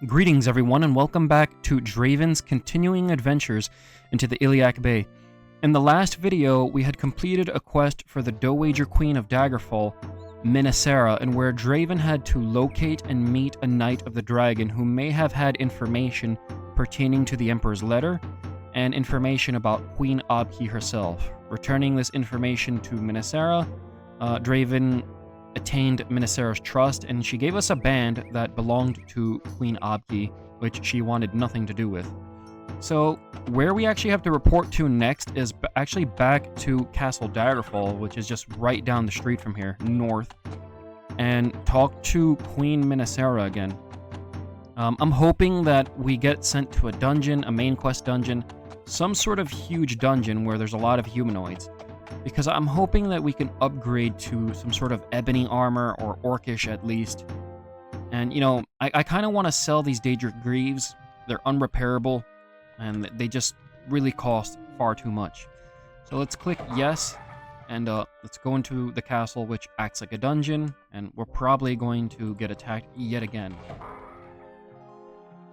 Greetings everyone and welcome back to Draven's continuing adventures into the Iliac Bay. In the last video, we had completed a quest for the Dowager Queen of Daggerfall, Minnesera, and where Draven had to locate and meet a Knight of the Dragon who may have had information pertaining to the Emperor's letter and information about Queen Abki herself. Returning this information to Minnesera, Draven attained Minnesera's trust, and she gave us a band that belonged to Queen Abki, which she wanted nothing to do with. So, where we actually have to report to next is actually back to Castle Daggerfall, which is just right down the street from here, north, and talk to Queen Minnesera again. I'm hoping that we get sent to a dungeon, a main quest dungeon, some sort of huge dungeon where there's a lot of humanoids. Because I'm hoping that we can upgrade to some sort of ebony armor, or orcish at least. And, you know, I kind of want to sell these Daedric Greaves. They're unrepairable, and they just really cost far too much. So let's click yes, and let's go into the castle, which acts like a dungeon, and we're probably going to get attacked yet again.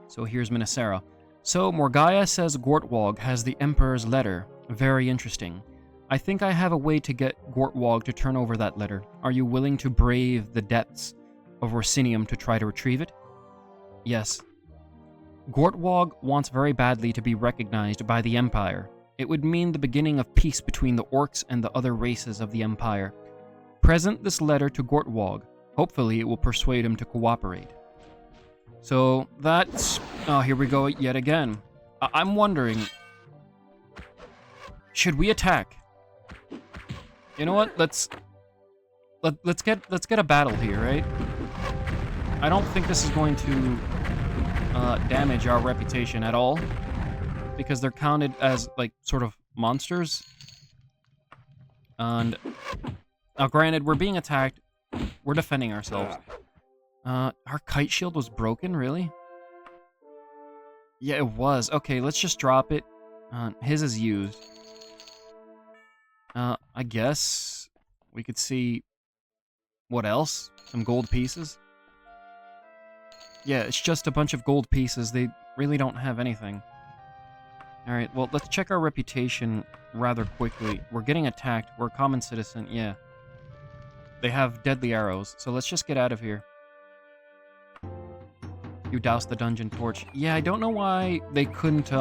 So here's Minnesera. So Morgaya says Gortwog has the Emperor's letter. Very interesting. I think I have a way to get Gortwog to turn over that letter. Are you willing to brave the depths of Orsinium to try to retrieve it? Yes. Gortwog wants very badly to be recognized by the Empire. It would mean the beginning of peace between the orcs and the other races of the Empire. Present this letter to Gortwog. Hopefully it will persuade him to cooperate. So that's... Oh, here we go yet again. I'm wondering... Should we attack? You know what? Let's get a battle here, right? I don't think this is going to damage our reputation at all, because they're counted as like sort of monsters. And now, granted, we're being attacked. We're defending ourselves. Our kite shield was broken, really? Yeah, it was. Okay, let's just drop it. His is used. I guess we could see what else? Some gold pieces? Yeah, it's just a bunch of gold pieces. They really don't have anything. Alright, well, let's check our reputation rather quickly. We're getting attacked. We're a common citizen. Yeah. They have deadly arrows, so let's just get out of here. You doused the dungeon torch. Yeah, I don't know why they couldn't,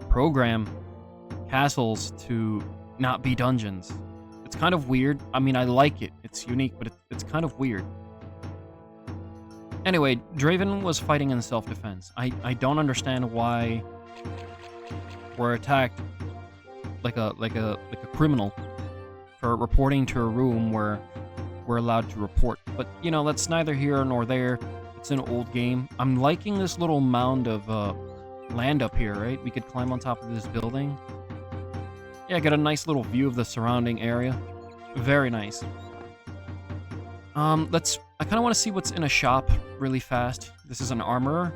program castles to not be dungeons. It's kind of weird. I mean, I like it. It's unique, but it's kind of weird. Anyway, Draven was fighting in self-defense. I don't understand why we're attacked like a criminal for reporting to a room where we're allowed to report. But, you know, that's neither here nor there. It's an old game. I'm liking this little mound of land up here, right? We could climb on top of this building. Yeah, get a nice little view of the surrounding area. Very nice. I kind of want to see what's in a shop really fast. This is an armorer.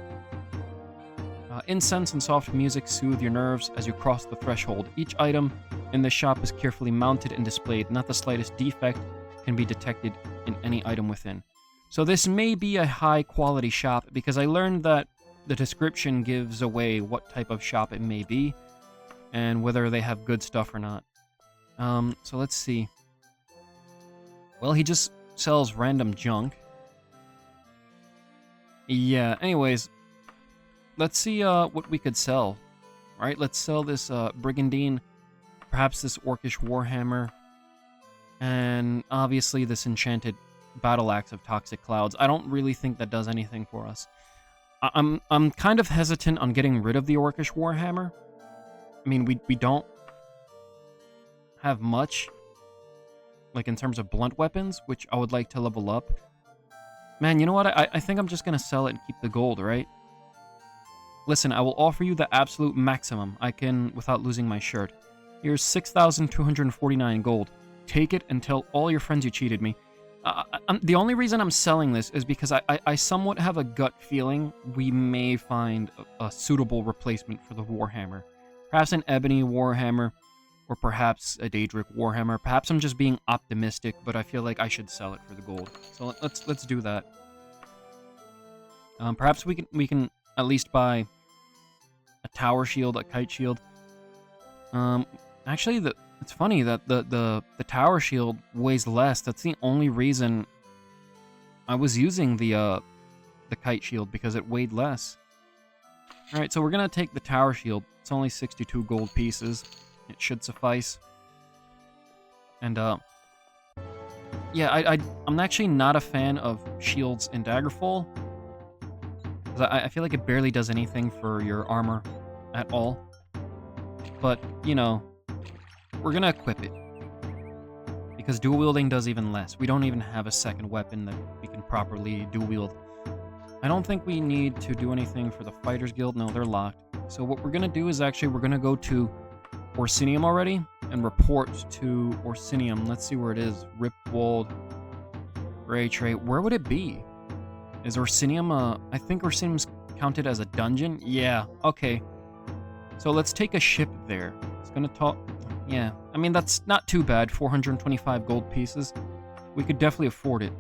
Incense and soft music soothe your nerves as you cross the threshold. Each item in the shop is carefully mounted and displayed. Not the slightest defect can be detected in any item within. So this may be a high-quality shop, because I learned that the description gives away what type of shop it may be, and whether they have good stuff or not. So let's see. Well, he just sells random junk. Yeah, anyways, let's see what we could sell. Alright, let's sell this brigandine, perhaps this orcish warhammer, and obviously this enchanted battle axe of toxic clouds. I don't really think that does anything for us. I'm kind of hesitant on getting rid of the orcish warhammer. I mean, we don't have much, like, in terms of blunt weapons, which I would like to level up. Man, you know what? I think I'm just going to sell it and keep the gold, right? Listen, I will offer you the absolute maximum I can without losing my shirt. Here's 6,249 gold. Take it and tell all your friends you cheated me. The only reason I'm selling this is because I somewhat have a gut feeling we may find a suitable replacement for the Warhammer. Perhaps an ebony Warhammer, or perhaps a Daedric Warhammer. Perhaps I'm just being optimistic, but I feel like I should sell it for the gold. So let's do that. Perhaps we can at least buy a tower shield, a kite shield. Actually, it's funny that the tower shield weighs less. That's the only reason I was using the kite shield, because it weighed less. All right, so we're gonna take the tower shield. It's only 62 gold pieces. It should suffice. And yeah, I'm actually not a fan of shields in Daggerfall. I feel like it barely does anything for your armor at all. But, you know, we're gonna equip it. Because dual wielding does even less. We don't even have a second weapon that we can properly dual wield. I don't think we need to do anything for the Fighters Guild. No, they're locked. So what we're gonna do is actually we're gonna go to Orsinium already and report to Orsinium. Let's see where it is. Ripwold, Ray Tray. Where would it be? Is Orsinium I think Orsinium's counted as a dungeon? Yeah, okay. So let's take a ship there. It's gonna talk. Yeah, I mean, that's not too bad. 425 gold pieces. We could definitely afford it.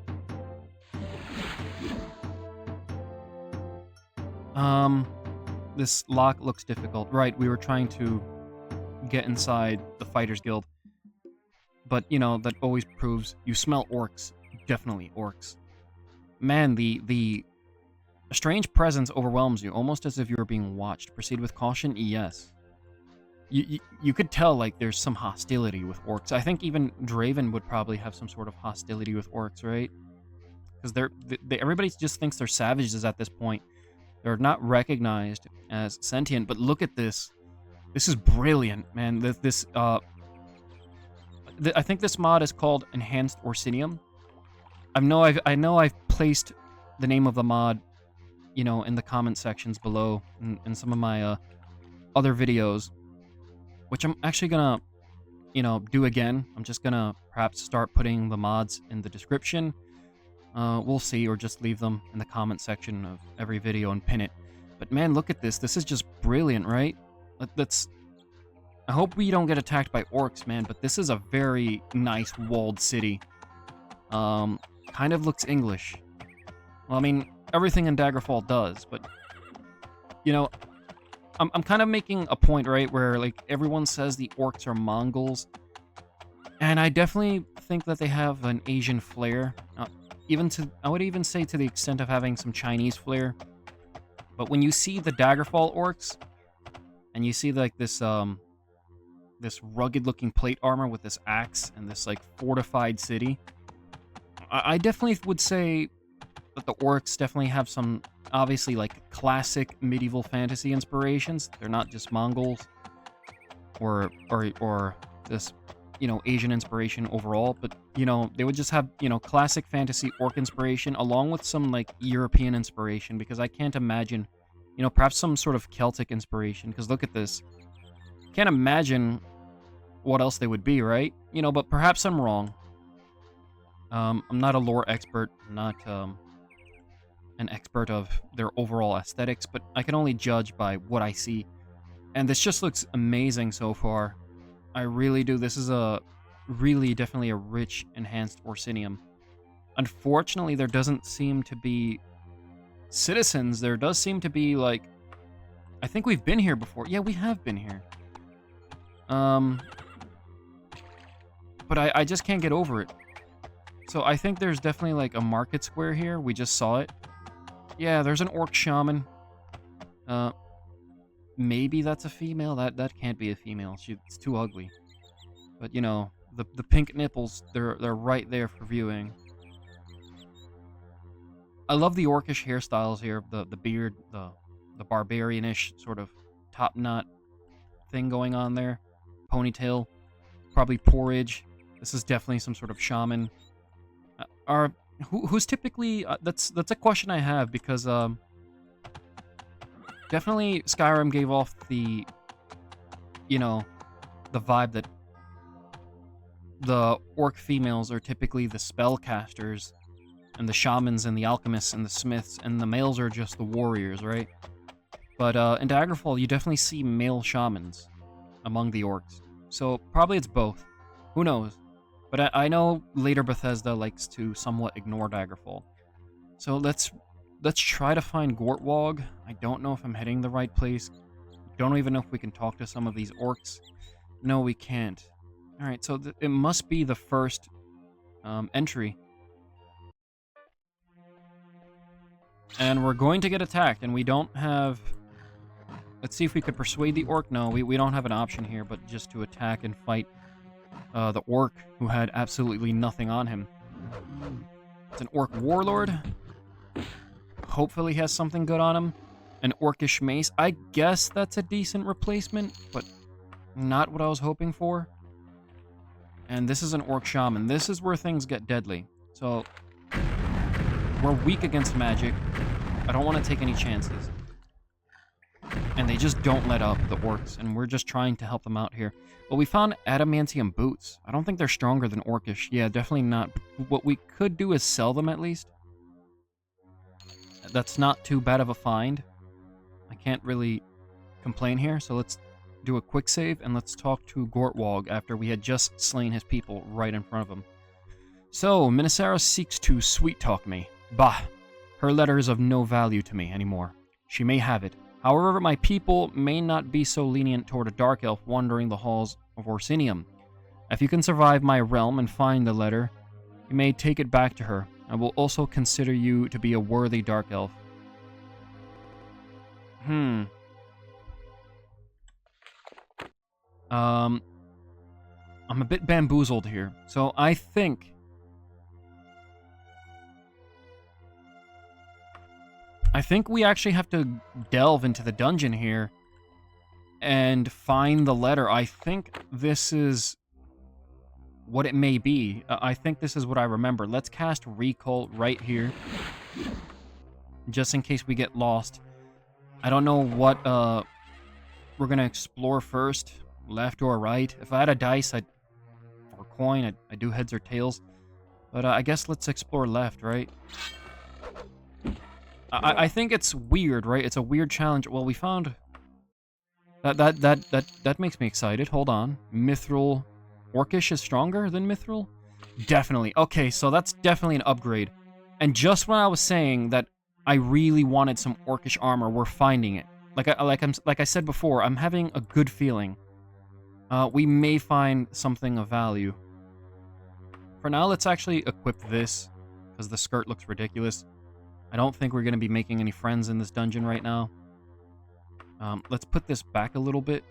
This lock looks difficult. Right, we were trying to get inside the Fighters Guild. But, you know, that always proves you smell orcs. Definitely orcs. Man, the strange presence overwhelms you, almost as if you were being watched. Proceed with caution? Yes. You could tell, like, there's some hostility with orcs. I think even Draven would probably have some sort of hostility with orcs, right? Because everybody just thinks they're savages at this point. They're not recognized as sentient, but look at this. This is brilliant, man. I think this mod is called Enhanced Orsinium. I know I've placed the name of the mod, you know, in the comment sections below in some of my other videos, which I'm actually gonna, you know, do again. I'm just gonna perhaps start putting the mods in the description. We'll see, or just leave them in the comment section of every video and pin it. But man, look at this. This is just brilliant, right? I hope we don't get attacked by orcs, man, but this is a very nice walled city. Kind of looks English. Well, I mean, everything in Daggerfall does, but, you know, I'm kind of making a point, right, where, like, everyone says the orcs are Mongols, and I definitely think that they have an Asian flair. I would even say to the extent of having some Chinese flair. But when you see the Daggerfall orcs, and you see, like, this rugged-looking plate armor with this axe and this, like, fortified city, I definitely would say that the orcs definitely have some, obviously, like, classic medieval fantasy inspirations. They're not just Mongols or this, you know, Asian inspiration overall, but, you know, they would just have, you know, classic fantasy orc inspiration along with some, like, European inspiration, because I can't imagine, you know, perhaps some sort of Celtic inspiration, because look at this. Can't imagine what else they would be, right? You know, but perhaps I'm wrong. I'm not a lore expert, I'm not an expert of their overall aesthetics, but I can only judge by what I see. And this just looks amazing so far. I really do. This is definitely a rich, enhanced Orsinium. Unfortunately, there doesn't seem to be citizens. There does seem to be, like, I think we've been here before. Yeah, we have been here. But I just can't get over it. So I think there's definitely, like, a market square here. We just saw it. Yeah, there's an orc shaman. Maybe that's a female. That can't be a female. It's too ugly. But, you know, the pink nipples, they're right there for viewing. I love the orcish hairstyles here. The beard, the barbarian-ish sort of top knot thing going on there. Ponytail, probably porridge. This is definitely some sort of shaman. Who's typically that's a question I have, because definitely Skyrim gave off the, you know, the vibe that the orc females are typically the spellcasters, and the shamans and the alchemists and the smiths, and the males are just the warriors, right? But in Daggerfall, you definitely see male shamans among the orcs. So probably it's both. Who knows? But I know later Bethesda likes to somewhat ignore Daggerfall. So let's let's try to find Gortwog. I don't know if I'm heading the right place. Don't even know if we can talk to some of these orcs. No, we can't. Alright, so it must be the first entry. And we're going to get attacked, and we don't have... Let's see if we could persuade the orc. No, we don't have an option here, but just to attack and fight the orc who had absolutely nothing on him. It's an orc warlord. Hopefully he has something good on him. An orcish mace. I guess that's a decent replacement, but not what I was hoping for. And this is an orc shaman. This is where things get deadly. So, we're weak against magic. I don't want to take any chances. And they just don't let up, the orcs, and we're just trying to help them out here. Well, we found adamantium boots. I don't think they're stronger than orcish. Yeah, definitely not. What we could do is sell them at least. That's not too bad of a find. I can't really complain here, so let's do a quick save, and let's talk to Gortwog after we had just slain his people right in front of him. So, Minisara seeks to sweet-talk me. Bah! Her letter is of no value to me anymore. She may have it. However, my people may not be so lenient toward a dark elf wandering the halls of Orsinium. If you can survive my realm and find the letter, you may take it back to her. I will also consider you to be a worthy dark elf. I'm a bit bamboozled here. So I think we actually have to delve into the dungeon here and find the letter. I think this is what it may be. I think this is what I remember. Let's cast Recall right here, just in case we get lost. I don't know what we're going to explore first, left or right. If I had a dice or coin, I'd do heads or tails. But I guess let's explore left, right? I think it's weird, right? It's a weird challenge. Well, we found... That makes me excited. Hold on. Mithril... Orcish is stronger than Mithril? Definitely. Okay, so that's definitely an upgrade. And just when I was saying that I really wanted some Orcish armor, we're finding it. Like I said before, I'm having a good feeling. We may find something of value. For now, let's actually equip this, because the skirt looks ridiculous. I don't think we're going to be making any friends in this dungeon right now. Let's put this back a little bit.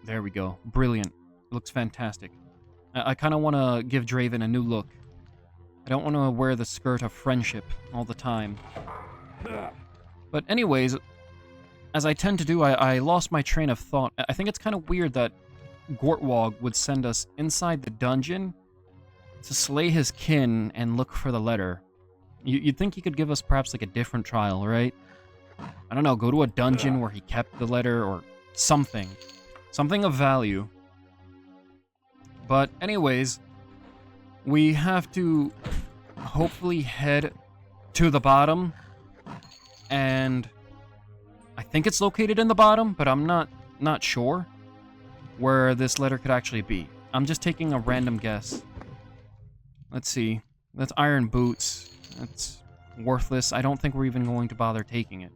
There we go. Brilliant. It looks fantastic. I kind of want to give Draven a new look. I don't want to wear the skirt of friendship all the time. But anyways, as I tend to do, I lost my train of thought. I think it's kind of weird that Gortwog would send us inside the dungeon to slay his kin and look for the letter. You'd think he could give us perhaps like a different trial, right? I don't know, go to a dungeon where he kept the letter or something. Something of value. But anyways, we have to hopefully head to the bottom. And I think it's located in the bottom, but I'm not sure where this letter could actually be. I'm just taking a random guess. Let's see. That's iron boots. That's worthless. I don't think we're even going to bother taking it.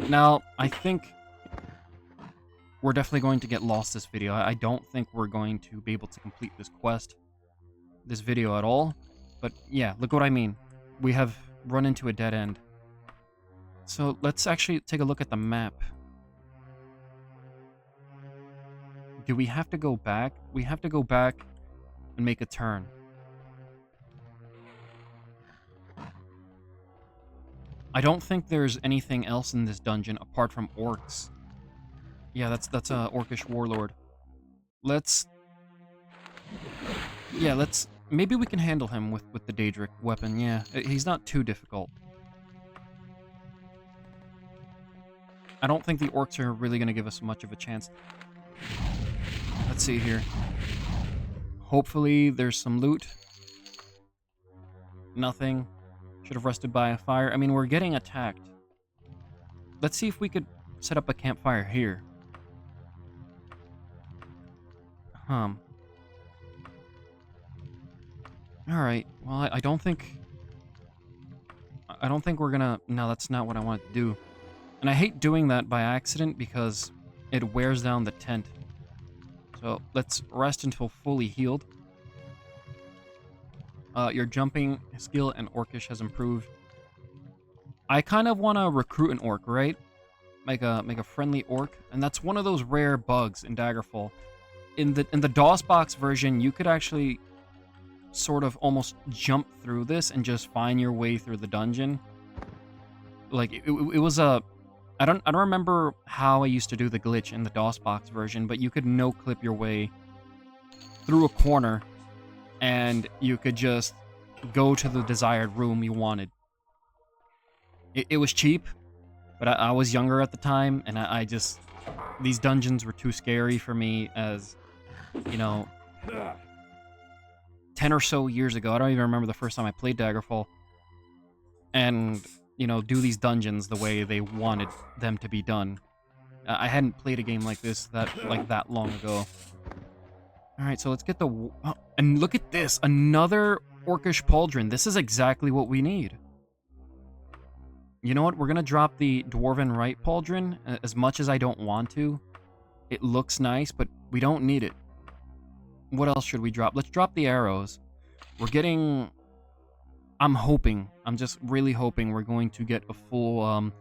Now, I think we're definitely going to get lost this video. I don't think we're going to be able to complete this quest, this video at all. But yeah, look what I mean. We have run into a dead end. So let's actually take a look at the map. Do we have to go back? We have to go back and make a turn. I don't think there's anything else in this dungeon apart from orcs. Yeah, that's a orcish warlord. Let's... Yeah, maybe we can handle him with the Daedric weapon, yeah. He's not too difficult. I don't think the orcs are really going to give us much of a chance. Let's see here. Hopefully there's some loot. Nothing. Should have rested by a fire. I mean, we're getting attacked. Let's see if we could set up a campfire here. Alright, well, I don't think I don't think we're gonna... No, that's not what I wanted to do. And I hate doing that by accident because it wears down the tent. So let's rest until fully healed. Your jumping skill and orcish has improved. I kind of want to recruit an orc, right? Make a friendly orc, and that's one of those rare bugs in Daggerfall. In the DOSBox version, you could actually sort of almost jump through this and just find your way through the dungeon. Like it was a... I don't remember how I used to do the glitch in the DOSBox version, but you could no-clip your way through a corner, and you could just go to the desired room you wanted. It was cheap, but I was younger at the time, and I just... These dungeons were too scary for me as, you know, 10 or so years ago. I don't even remember the first time I played Daggerfall. And... you know, do these dungeons the way they wanted them to be done. I hadn't played a game like this that long ago. All right, so let's get the... Oh, and look at this! Another orcish pauldron. This is exactly what we need. You know what? We're going to drop the dwarven right pauldron, as much as I don't want to. It looks nice, but we don't need it. What else should we drop? Let's drop the arrows. We're getting... I'm just really hoping we're going to get a full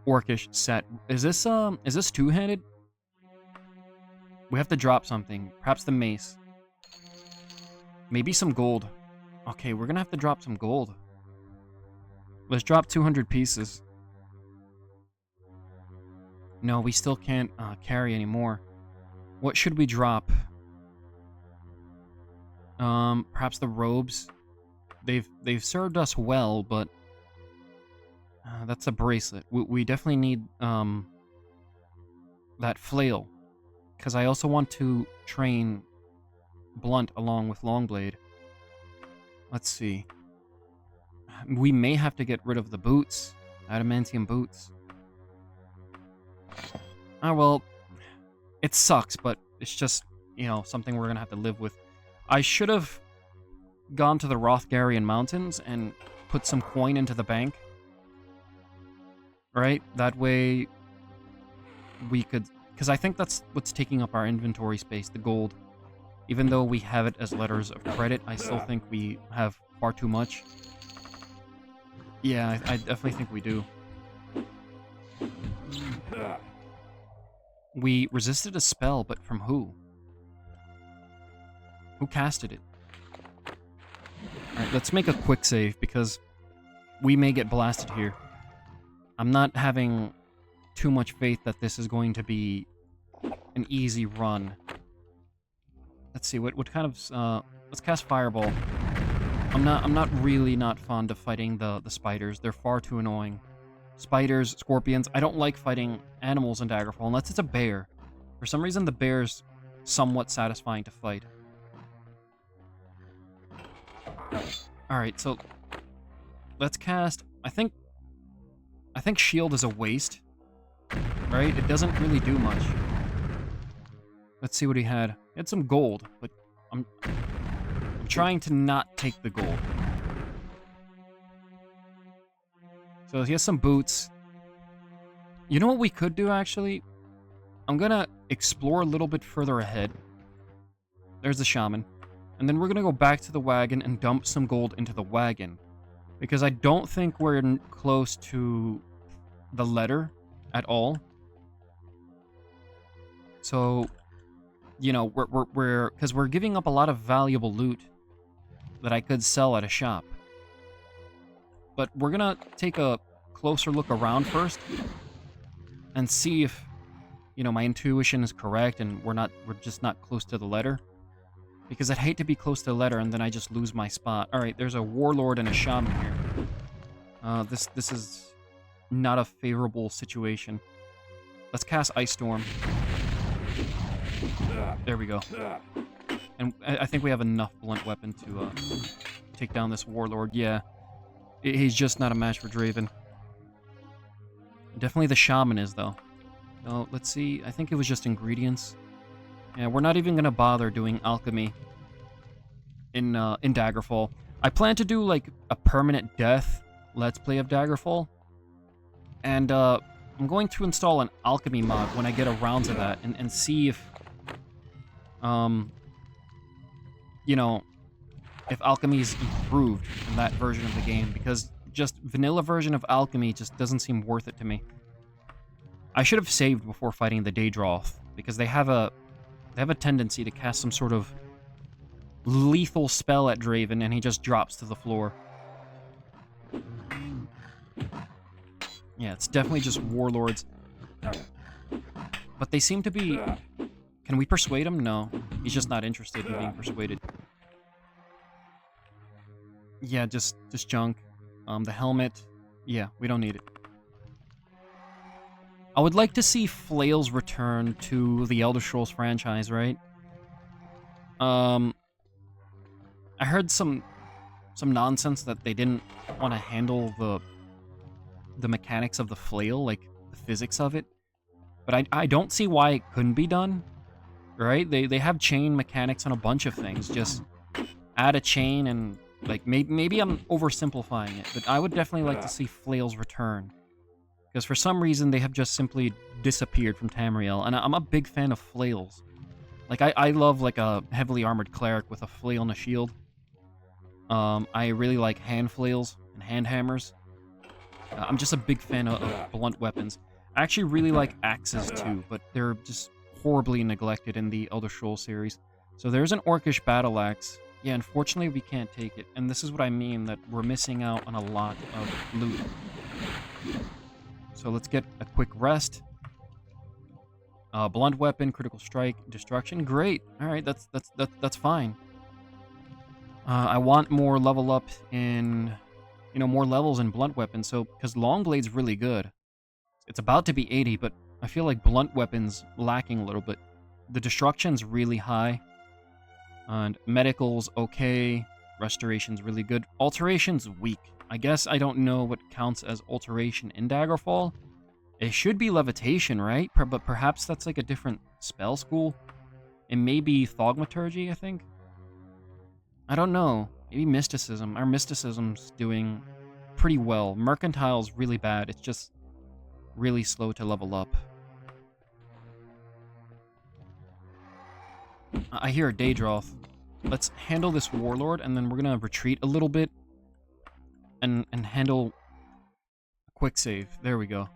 orcish set. Is this two-handed? We have to drop something. Perhaps the mace. Maybe some gold. Okay, we're gonna have to drop some gold. Let's drop 200 pieces. No, we still can't carry anymore. What should we drop? Perhaps the robes. They've served us well, but that's a bracelet. We definitely need that flail, because I also want to train blunt along with longblade. Let's see. We may have to get rid of the boots, adamantium boots. Ah, well, it sucks, but it's just, you know, something we're gonna have to live with. I should have gone to the Rothgarian Mountains and put some coin into the bank. Right? That way we could... Because I think that's what's taking up our inventory space, the gold. Even though we have it as letters of credit, I still think we have far too much. Yeah, I definitely think we do. We resisted a spell, but from who? Who casted it? Alright, let's make a quick save, because we may get blasted here. I'm not having too much faith that this is going to be an easy run. Let's see, what kind of... let's cast Fireball. I'm not really fond of fighting the spiders. They're far too annoying. Spiders, scorpions. I don't like fighting animals in Daggerfall, unless it's a bear. For some reason, the bear's somewhat satisfying to fight. Alright, so let's cast... I think shield is a waste, right? It doesn't really do much. Let's see what he had. He had some gold, but I'm trying to not take the gold. So he has some boots. You know what we could do, actually? I'm gonna explore a little bit further ahead. There's the shaman. And then we're gonna go back to the wagon and dump some gold into the wagon. Because I don't think we're close to the letter at all. So, you know, because we're giving up a lot of valuable loot that I could sell at a shop. But we're gonna take a closer look around first and see if, you know, my intuition is correct and we're just not close to the letter. Because I'd hate to be close to the letter and then I just lose my spot. Alright, there's a warlord and a shaman here. This is not a favorable situation. Let's cast Ice Storm. There we go. And I think we have enough blunt weapon to take down this warlord. Yeah. He's just not a match for Draven. Definitely the shaman is, though. So, let's see. I think it was just ingredients. Yeah, we're not even going to bother doing alchemy in Daggerfall. I plan to do, like, a permanent death Let's Play of Daggerfall. And I'm going to install an alchemy mod when I get around to that and see if, you know, if alchemy is improved in that version of the game, because just vanilla version of alchemy just doesn't seem worth it to me. I should have saved before fighting the Daedroth, because they have a tendency to cast some sort of lethal spell at Draven and he just drops to the floor. Yeah, it's definitely just warlords. But they seem to be... Can we persuade him? No. He's just not interested in being persuaded. Yeah, just junk. The helmet. Yeah, we don't need it. I would like to see Flails return to the Elder Scrolls franchise, right? I heard some nonsense that they didn't want to handle the mechanics of the flail, like the physics of it. But I don't see why it couldn't be done, right? They have chain mechanics on a bunch of things. Just add a chain and, like, maybe I'm oversimplifying it, but I would definitely like to see flails return. Because for some reason, they have just simply disappeared from Tamriel, and I'm a big fan of flails. Like, I love, like, a heavily armored cleric with a flail and a shield. I really like hand flails and hand hammers. I'm just a big fan of blunt weapons. I actually really like axes, too, but they're just horribly neglected in the Elder Scrolls series. So there's an orcish battle axe. Yeah, unfortunately, we can't take it. And this is what I mean, that we're missing out on a lot of loot. So let's get a quick rest. Blunt weapon, critical strike, destruction. Great. All right, that's fine. I want more level up in, you know, more levels in blunt weapons. So because long blade's really good. It's about to be 80, but I feel like blunt weapon's lacking a little bit. The destruction's really high, and medical's okay. Restoration's really good. Alteration's weak. I guess I don't know what counts as alteration in Daggerfall. It should be levitation, right? But perhaps that's like a different spell school. It may be thaumaturgy, I think. I don't know. Maybe mysticism. Our mysticism's doing pretty well. Mercantile's really bad. It's just really slow to level up. I hear a Daedroth. Let's handle this warlord, and then we're gonna retreat a little bit and handle a quick save. There we go.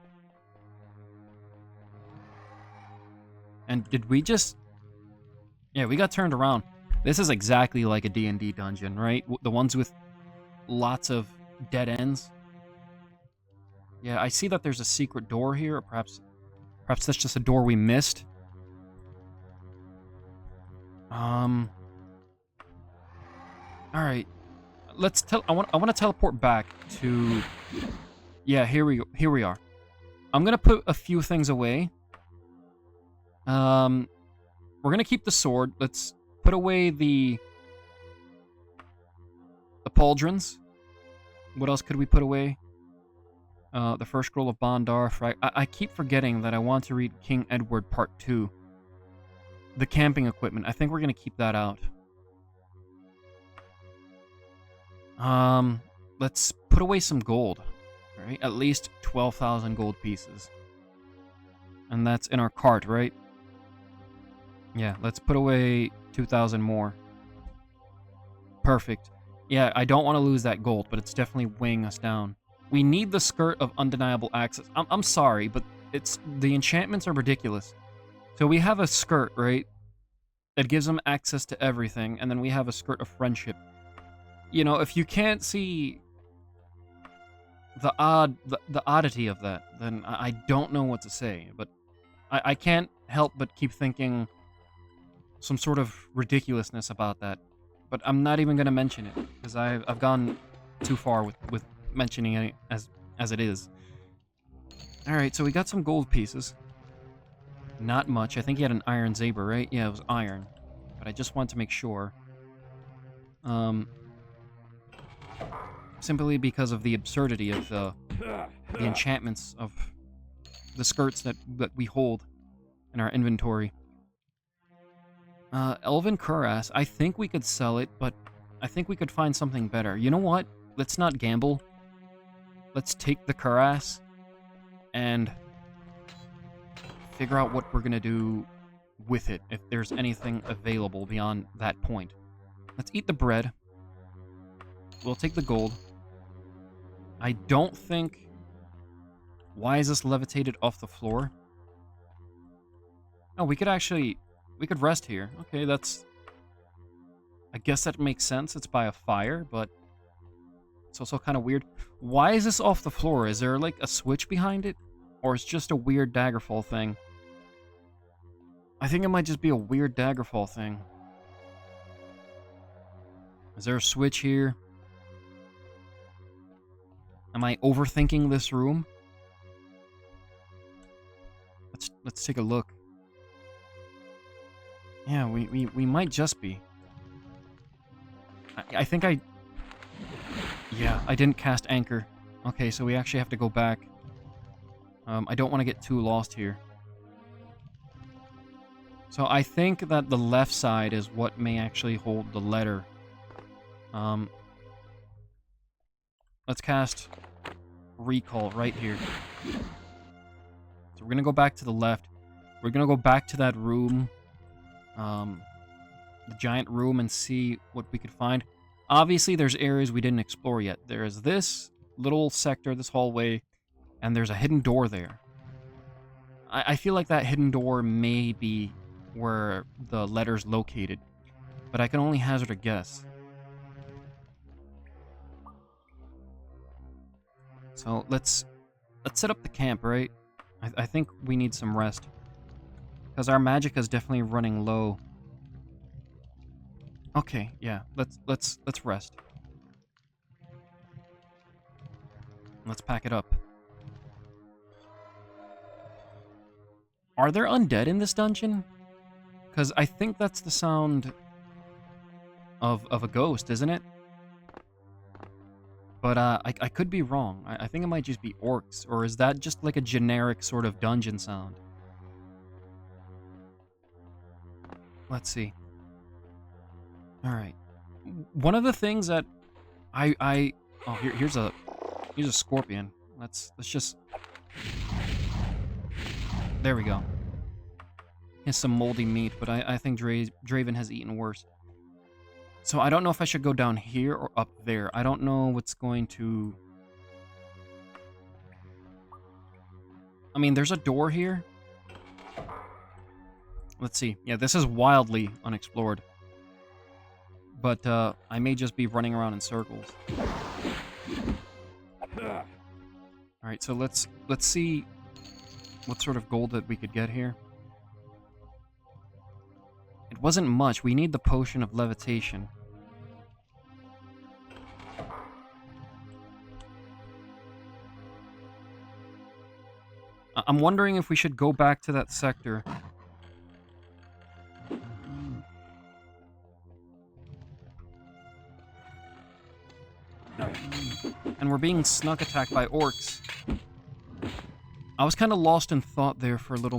And did we just... Yeah, we got turned around. This is exactly like a D&D dungeon, right? The ones with lots of dead ends. Yeah, I see that there's a secret door here, or perhaps that's just a door we missed. All right. I want to teleport back to... Yeah, here we are. I'm going to put a few things away. We're going to keep the sword. Let's put away the pauldrons. What else could we put away? The first scroll of Bondar. I keep forgetting that I want to read King Edward Part 2. The camping equipment. I think we're going to keep that out. Let's put away some gold. Right? At least 12,000 gold pieces. And that's in our cart, right? Yeah, let's put away 2,000 more. Perfect. Yeah, I don't want to lose that gold, but it's definitely weighing us down. We need the skirt of undeniable access. I'm sorry, but the enchantments are ridiculous. So we have a skirt, right? That gives them access to everything, and then we have a skirt of friendship. You know, if you can't see the oddity of that, then I don't know what to say. But I can't help but keep thinking some sort of ridiculousness about that. But I'm not even going to mention it, because I've gone too far with mentioning it as it is. Alright, so we got some gold pieces. Not much. I think he had an iron saber, right? Yeah, it was iron. But I just want to make sure. Simply because of the absurdity of the enchantments of the skirts that we hold in our inventory. Elven Cuirass. I think we could sell it, but I think we could find something better. You know what? Let's not gamble. let's take the cuirass and figure out what we're gonna do with it, if there's anything available beyond that point. Let's eat the bread. We'll take the gold. I don't think... Why is this levitated off the floor? Oh, we could rest here. Okay, that's... I guess that makes sense. It's by a fire, but it's also kind of weird. Why is this off the floor? Is there, like, a switch behind it? Or it's just a weird Daggerfall thing? I think it might just be a weird Daggerfall thing. Is there a switch here? Am I overthinking this room? Let's take a look. Yeah, we might just be. I think I... Yeah, I didn't cast anchor. Okay, so we actually have to go back. I don't want to get too lost here. So I think that the left side is what may actually hold the letter. Let's cast recall right here. So we're going to go back to the left. We're going to go back to that room. The giant room, and see what we could find. Obviously, there's areas we didn't explore yet. There's this little sector, this hallway, and there's a hidden door there. I feel like that hidden door may be where the letter's located, but I can only hazard a guess. So let's set up the camp, right? I think we need some rest, because our magic is definitely running low. Okay, yeah, let's rest. Let's pack it up. Are there undead in this dungeon? Because I think that's the sound of a ghost, isn't it? But I could be wrong. I think it might just be orcs, or is that just like a generic sort of dungeon sound? Let's see. All right. One of the things that here's a scorpion. Let's just... There we go. Here's some moldy meat, but I think Draven has eaten worse. So I don't know if I should go down here or up there. I don't know what's going to... I mean, there's a door here. Let's see. Yeah, this is wildly unexplored. But I may just be running around in circles. Alright, so let's see what sort of gold that we could get here. It wasn't much. We need the potion of levitation. I'm wondering if we should go back to that sector. And we're being snuck attacked by orcs. I was kind of lost in thought there for a little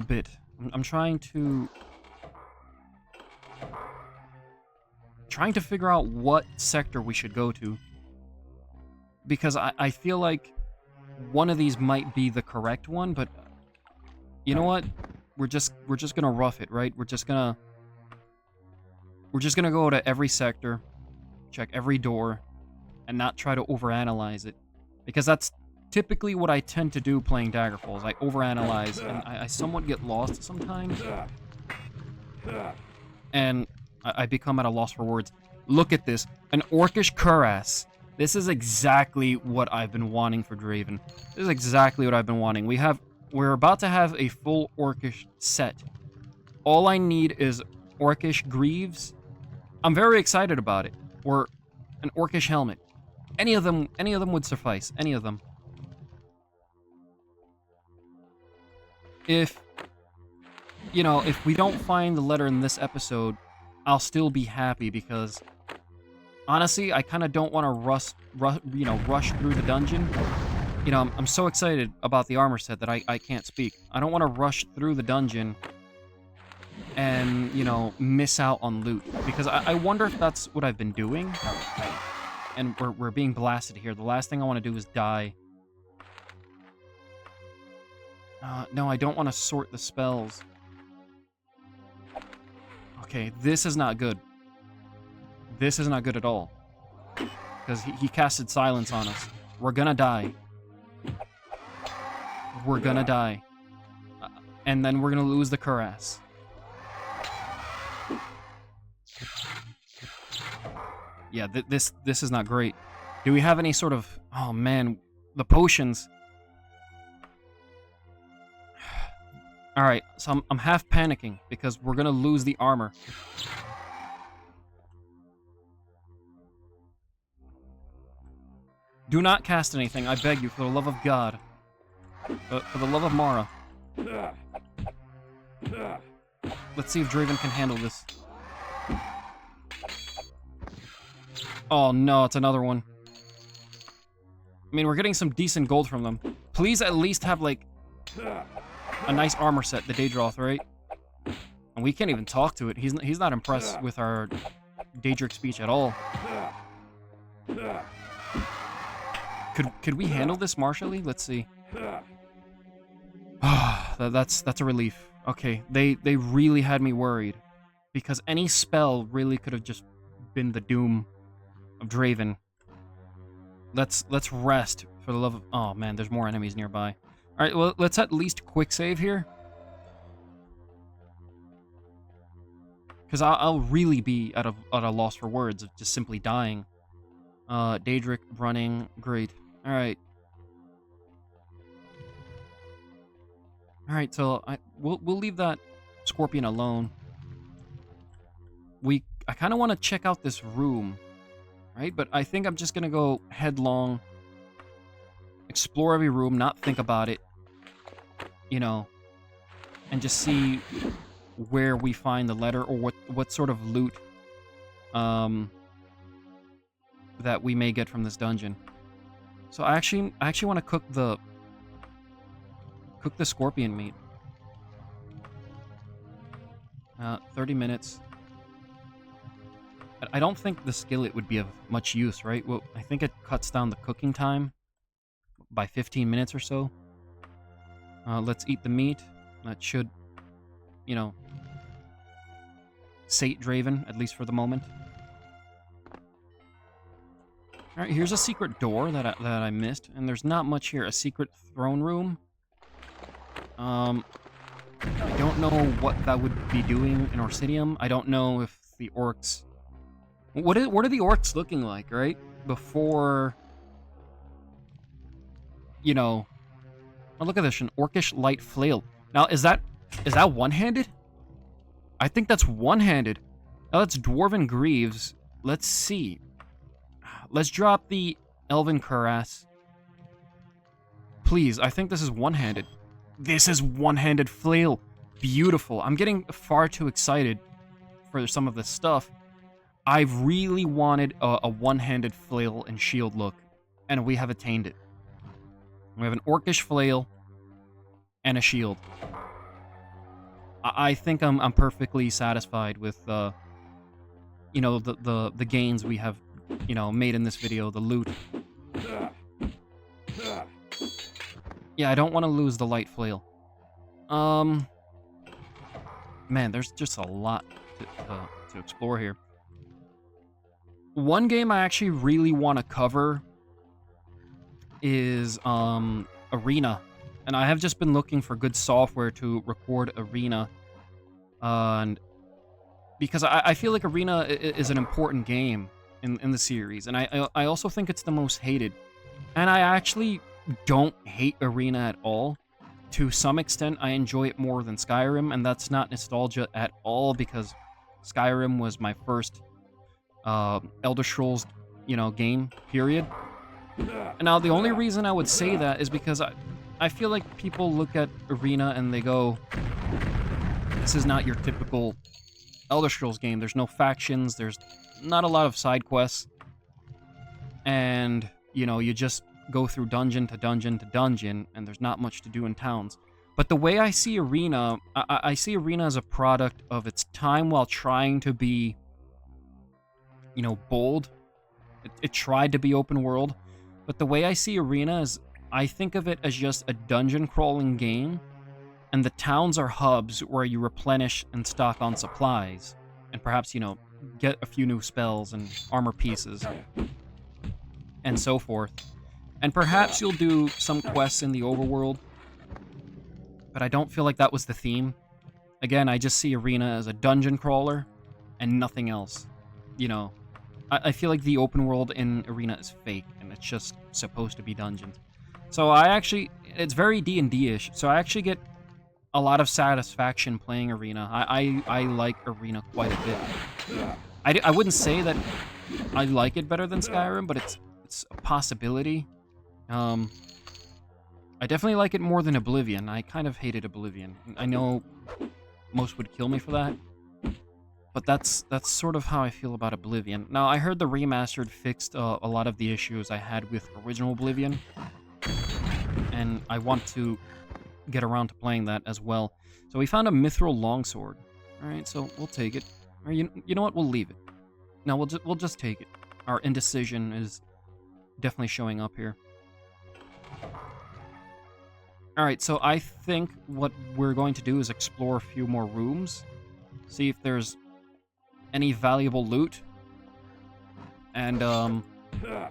bit. I'm trying to figure out what sector we should go to, because I feel like one of these might be the correct one, but you know what? We're just gonna rough it, right? We're just gonna go to every sector, check every door, and not try to overanalyze it, because that's typically what I tend to do playing Daggerfall. Is I overanalyze, and I somewhat get lost sometimes, and I become at a loss for words. Look at this, an orcish cuirass. This is exactly what I've been wanting for Draven. This is exactly what I've been wanting. We're about to have a full orcish set. All I need is orcish greaves. I'm very excited about it. Or an orcish helmet. Any of them would suffice. Any of them. If we don't find the letter in this episode, I'll still be happy, because honestly, I kind of don't want to rush through the dungeon. I'm so excited about the armor set that I can't speak. I don't want to rush through the dungeon and, miss out on loot, because I wonder if that's what I've been doing. and we're being blasted here. The last thing I want to do is die. No, I don't want to sort the spells. Okay, this is not good. This is not good at all. Because he casted silence on us. We're gonna die. We're gonna die. And then we're gonna lose the cuirass. Yeah, this is not great. Do we have any sort of... Oh, man. The potions. Alright, so I'm half panicking because we're gonna lose the armor. Do not cast anything, I beg you, for the love of God. For the love of Mara. Let's see if Draven can handle this. Oh no, it's another one. I mean, we're getting some decent gold from them. Please at least have, like, a nice armor set, the Daedroth, right? And we can't even talk to it. He's not impressed with our Daedric speech at all. Could we handle this martially? Let's see. That's a relief. Okay, they really had me worried. Because any spell really could have just been the doom of Draven. Let's rest for the love of... Oh man, there's more enemies nearby. Alright, well, let's at least quick save here. Because I'll really be at a loss for words of just simply dying. Daedric running, great. Alright. Alright, so we'll leave that Scorpion alone. I kind of want to check out this room, right? But I think I'm just going to go headlong, explore every room, not think about it, you know, and just see where we find the letter or what sort of loot that we may get from this dungeon. So I actually want to cook the scorpion meat. 30 minutes. I don't think the skillet would be of much use, right? Well, I think it cuts down the cooking time by 15 minutes or so. Let's eat the meat. That should, you know, sate Draven, at least for the moment. Alright, here's a secret door that I missed, and there's not much here. A secret throne room. I don't know what that would be doing in Orsidium. I don't know if the orcs... What are the orcs looking like, right? Before... You know... Oh, look at this, an orcish light flail. Now, is that one-handed? I think that's one-handed. Now, that's Dwarven Greaves. Let's see. Let's drop the Elven Cuirass. Please, I think this is one-handed. This is one-handed flail. Beautiful. I'm getting far too excited for some of this stuff. I've really wanted a one-handed flail and shield look, and we have attained it. We have an orcish flail and a shield. I think I'm perfectly satisfied with you know, the gains we have, you know, made in this video, the loot. Yeah, I don't want to lose the light flail. Man, there's just a lot to explore here. One game I actually really want to cover is Arena. And I have just been looking for good software to record Arena. And because I feel like Arena is an important game in the series. And I also think it's the most hated. And I actually don't hate Arena at all. To some extent, I enjoy it more than Skyrim. And that's not nostalgia at all, because Skyrim was my first Elder Scrolls, you know, game, period. And now, the only reason I would say that is because I feel like people look at Arena and they go, this is not your typical Elder Scrolls game. There's no factions. There's not a lot of side quests. And, you know, you just go through dungeon to dungeon to dungeon, and there's not much to do in towns. But the way I see Arena, I see Arena as a product of its time while trying to be, you know, bold It tried to be open world, but the way I see Arena is I think of it as just a dungeon crawling game, and the towns are hubs where you replenish and stock on supplies, and perhaps, get a few new spells and armor pieces, and so forth. And perhaps you'll do some quests in the overworld, but I don't feel like that was the theme. Again, I just see Arena as a dungeon crawler and nothing else. I feel like the open world in Arena is fake, and it's just supposed to be dungeons. So it's very D&D-ish, so I actually get a lot of satisfaction playing Arena. I like Arena quite a bit. I wouldn't say that I like it better than Skyrim, but it's a possibility. I definitely like it more than Oblivion. I kind of hated Oblivion. I know most would kill me for that, but that's sort of how I feel about Oblivion. Now, I heard the remastered fixed a lot of the issues I had with original Oblivion, and I want to get around to playing that as well. So we found a mithril longsword. All right, so we'll take it. Or you know what? We'll leave it. No, we'll just take it. Our indecision is definitely showing up here. All right, so I think what we're going to do is explore a few more rooms, see if there's any valuable loot, and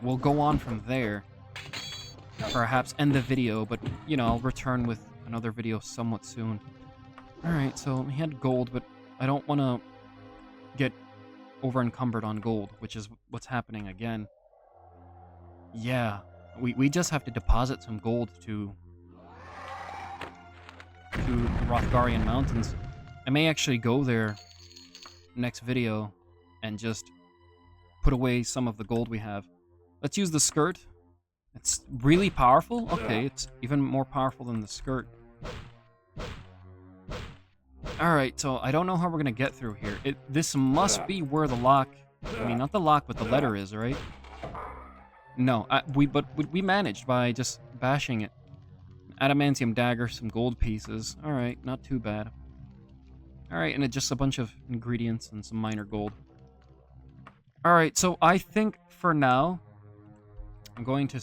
we'll go on from there. Perhaps end the video, but I'll return with another video somewhat soon. All right, so we had gold, but I don't want to get over encumbered on gold, which is what's happening again. Yeah, we just have to deposit some gold to the Rothgarian Mountains. I may actually go there next video and just put away some of the gold we have. Let's use the skirt. It's really powerful. Okay, it's even more powerful than the skirt. Alright, so I don't know how we're gonna get through here. This must be where the lock... I mean, not the lock, but the letter is, right? No, we managed by just bashing it. Adamantium dagger, some gold pieces. Alright, not too bad. Alright, and just a bunch of ingredients and some minor gold. Alright, so I think for now, I'm going to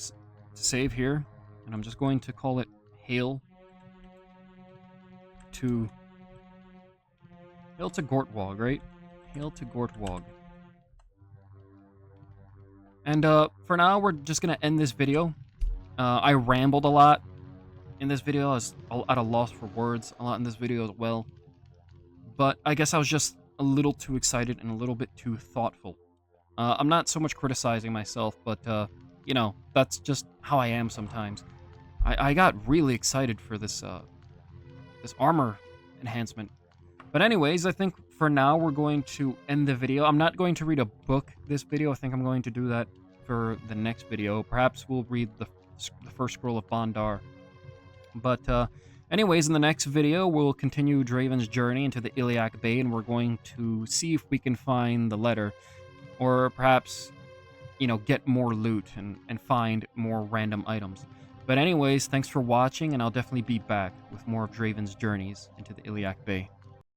save here, and I'm just going to call it Hail to Gortwog, right? Hail to Gortwog. And for now, we're just going to end this video. I rambled a lot in this video. I was at a loss for words a lot in this video as well. But I guess I was just a little too excited and a little bit too thoughtful. I'm not so much criticizing myself, but, that's just how I am sometimes. I got really excited for this armor enhancement. But anyways, I think for now we're going to end the video. I'm not going to read a book this video. I think I'm going to do that for the next video. Perhaps we'll read the first scroll of Bondar. But anyways, in the next video, we'll continue Draven's journey into the Iliac Bay, and we're going to see if we can find the letter. Or perhaps, get more loot and find more random items. But anyways, thanks for watching, and I'll definitely be back with more of Draven's journeys into the Iliac Bay.